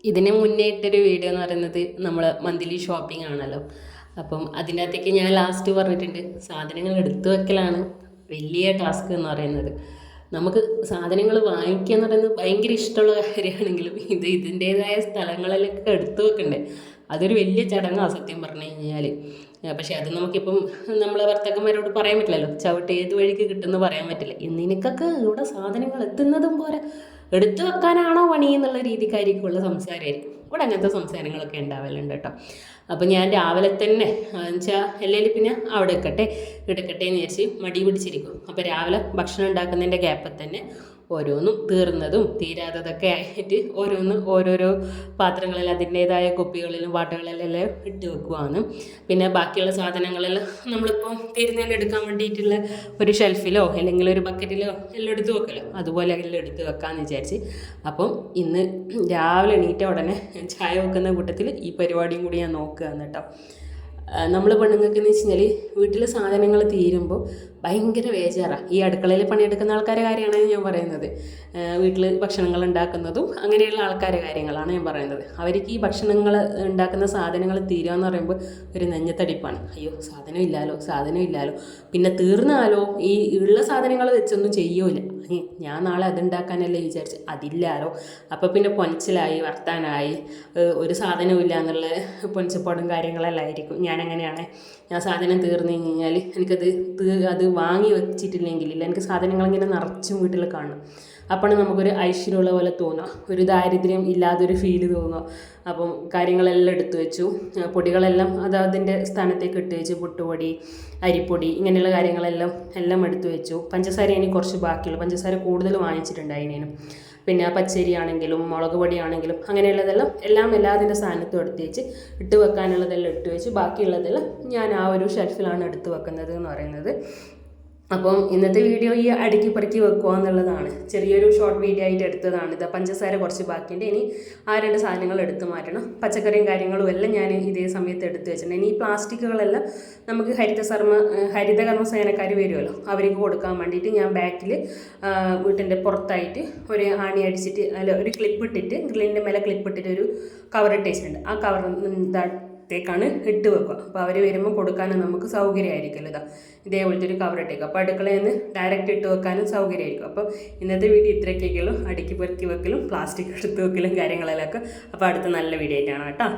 ഇതിന് മുന്നേ ഇട്ടൊരു വീഡിയോ എന്ന് പറയുന്നത് നമ്മൾ മന്ത്ലി ഷോപ്പിംഗ് ആണല്ലോ. അപ്പം അതിനകത്തേക്ക് ഞാൻ ലാസ്റ്റ് പറഞ്ഞിട്ടുണ്ട്, സാധനങ്ങൾ എടുത്തു വെക്കലാണ് വലിയ ടാസ്ക് എന്ന് പറയുന്നത്. നമുക്ക് സാധനങ്ങൾ വാങ്ങിക്കുക എന്ന് പറയുന്നത് ഭയങ്കര ഇഷ്ടമുള്ള കാര്യമാണെങ്കിലും ഇതിൻ്റേതായ സ്ഥലങ്ങളിലൊക്കെ എടുത്തു വെക്കണ്ടേ, അതൊരു വലിയ ചടങ്ങാണ് സത്യം പറഞ്ഞു കഴിഞ്ഞാൽ. പക്ഷേ അത് നമുക്കിപ്പം നമ്മളെ ഭർത്താക്കന്മാരോട് പറയാൻ പറ്റില്ലല്ലോ, ചവിട്ട് ഏത് വഴിക്ക് കിട്ടുമെന്ന് പറയാൻ പറ്റില്ല. നിനക്കൊക്കെ ഇവിടെ സാധനങ്ങൾ എത്തുന്നതും പോരാ, എടുത്തു വെക്കാനാണോ പണി എന്നുള്ള രീതിക്കായിരിക്കുള്ള സംസാരമായിരിക്കും. ഇവിടെ അങ്ങനത്തെ സംസാരങ്ങളൊക്കെ ഉണ്ടാവലുണ്ട് കേട്ടോ. അപ്പോൾ ഞാൻ രാവിലെ തന്നെ വെച്ചാൽ അല്ലെങ്കിൽ പിന്നെ അവിടെ എടുക്കട്ടെ എന്ന് വിചാരിച്ച് മടി പിടിച്ചിരിക്കും. അപ്പോൾ രാവിലെ ഭക്ഷണം ഉണ്ടാക്കുന്നതിൻ്റെ ഗ്യാപ്പിൽ തന്നെ ഓരോന്നും തീർന്നതും തീരാത്തതൊക്കെ ആയിട്ട് ഓരോരോ പാത്രങ്ങളിൽ അതിൻ്റേതായ കുപ്പികളിലും പാട്ടുകളിലെല്ലാം ഇട്ട് വെക്കുവാണ്. പിന്നെ ബാക്കിയുള്ള സാധനങ്ങളെല്ലാം നമ്മളിപ്പോൾ തീരുന്നതിന് എടുക്കാൻ വേണ്ടിയിട്ടുള്ള ഒരു ഷെൽഫിലോ അല്ലെങ്കിൽ ഒരു ബക്കറ്റിലോ എല്ലാം എടുത്ത് വെക്കലോ, അതുപോലെ എല്ലാം എടുത്ത് വെക്കാമെന്ന് വിചാരിച്ച്. അപ്പം ഇന്ന് രാവിലെ എണീറ്റ ഉടനെ ചായ വെക്കുന്ന കൂട്ടത്തിൽ ഈ പരിപാടിയും കൂടി ഞാൻ നോക്കുകയാണ് കേട്ടോ. നമ്മൾ പെണ്ണുങ്ങൾക്ക് എന്ന് വെച്ച് കഴിഞ്ഞാൽ വീട്ടിലെ സാധനങ്ങൾ തീരുമ്പോൾ ഭയങ്കര ബേജാറാണ്. ഈ അടുക്കളയിൽ പണിയെടുക്കുന്ന ആൾക്കാരുടെ കാര്യമാണ് ഞാൻ പറയുന്നത്. വീട്ടിൽ ഭക്ഷണങ്ങൾ ഉണ്ടാക്കുന്നതും അങ്ങനെയുള്ള ആൾക്കാരുടെ കാര്യങ്ങളാണ് ഞാൻ പറയുന്നത്. അവർക്ക് ഈ ഭക്ഷണങ്ങൾ ഉണ്ടാക്കുന്ന സാധനങ്ങൾ തീരുക എന്ന് പറയുമ്പോൾ ഒരു നെഞ്ഞത്തടിപ്പാണ്. അയ്യോ സാധനം ഇല്ലാലോ, പിന്നെ തീർന്നാലോ ഈ ഉള്ള സാധനങ്ങൾ വെച്ചൊന്നും ചെയ്യൂല. ഞാൻ നാളെ അതുണ്ടാക്കാനല്ലേ വിചാരിച്ച് അതില്ലാലോ, അപ്പോൾ പിന്നെ പൊനച്ചിലായി വർത്താനായി ഒരു സാധനവും ഇല്ല എന്നുള്ള പൊനച്ചപ്പാടും കാര്യങ്ങളെല്ലാം ആയിരിക്കും. ഞാനെങ്ങനെയാണ്, ഞാൻ സാധനം തീർന്നു കഴിഞ്ഞാൽ അത് വാങ്ങി വെച്ചിട്ടില്ലെങ്കിലില്ല, എനിക്ക് സാധനങ്ങളിങ്ങനെ നിറച്ചും വീട്ടിൽ കാണണം. അപ്പോൾ നമുക്കൊരു ഐശ്വര്യമുള്ള പോലെ തോന്നുക, ഒരു ദാരിദ്ര്യം ഇല്ലാതൊരു ഫീല് തോന്നുക. അപ്പം കാര്യങ്ങളെല്ലാം എടുത്തു വെച്ചു, പൊടികളെല്ലാം അതിൻ്റെ സ്ഥാനത്തേക്ക് ഇട്ട് വെച്ചു. പുട്ടുപൊടി, അരിപ്പൊടി, ഇങ്ങനെയുള്ള കാര്യങ്ങളെല്ലാം എടുത്തു വെച്ചു. പഞ്ചസാര ഇനി കുറച്ച് ബാക്കിയുള്ളൂ, പഞ്ചസാര കൂടുതൽ വാങ്ങിച്ചിട്ടുണ്ട് അതിനേനും. പിന്നെ പച്ചരി ആണെങ്കിലും മുളക് പൊടി ആണെങ്കിലും അങ്ങനെയുള്ളതെല്ലാം എല്ലാത്തിൻ്റെ സ്ഥാനത്തും എടുത്ത് വെച്ച് ഇട്ട് വെക്കാനുള്ളതെല്ലാം ഇട്ട് വെച്ച് ബാക്കിയുള്ളതെല്ലാം ഞാൻ ആ ഒരു ഷെൽഫിലാണ് എടുത്ത് വെക്കുന്നത് എന്ന് പറയുന്നത്. അപ്പം ഇന്നത്തെ വീഡിയോ ഈ അടുക്കി പെറുക്കി വെക്കുക എന്നുള്ളതാണ്. ചെറിയൊരു ഷോർട്ട് വീഡിയോ ആയിട്ട് എടുത്തതാണ്. ഇത് പഞ്ചസാര കുറച്ച് ബാക്കിയുണ്ട്, ഇനി ആ 2 സാധനങ്ങൾ എടുത്ത് മാറ്റണം. പച്ചക്കറിയും കാര്യങ്ങളും എല്ലാം ഞാൻ ഇതേ സമയത്ത് എടുത്ത് വെച്ചിട്ടുണ്ട്. ഇനി ഈ പ്ലാസ്റ്റിക്കുകളെല്ലാം നമുക്ക് ഹരിതകർമ്മ സേനക്കാർ വരുമല്ലോ, അവർക്ക് കൊടുക്കാൻ വേണ്ടിയിട്ട് ഞാൻ ബാക്കിൽ വീട്ടിൻ്റെ പുറത്തായിട്ട് ഒരു ആണി അടിച്ചിട്ട് ഒരു ക്ലിപ്പ് ഇട്ടിട്ട്, ഗ്രില്ലിൻ്റെ മേലെ ക്ലിപ്പ് ഇട്ടിട്ട് ഒരു കവർ ഇട്ടിട്ടുണ്ട്. ആ കവർ ത്തേക്കാണ് ഇട്ട് വെക്കുക. അപ്പോൾ അവർ വരുമ്പോൾ കൊടുക്കാനും നമുക്ക് സൗകര്യമായിരിക്കുമല്ലോ. ഇതേപോലത്തെ ഒരു കവർ ഇട്ടേക്കും. അപ്പോൾ അടുക്കളയിൽ നിന്ന് ഡയറക്റ്റ് ഇട്ട് വെക്കാനും സൗകര്യമായിരിക്കും. അപ്പോൾ ഇന്നത്തെ വീഡിയോ ഇത്രയൊക്കെയുള്ളൂ. അടുക്കി പെറുക്കി വെക്കലും പ്ലാസ്റ്റിക് എടുത്ത് വെക്കലും കാര്യങ്ങളെല്ലാം. അപ്പോൾ അടുത്ത നല്ല വീഡിയോ ആയിട്ടാണ് കേട്ടോ.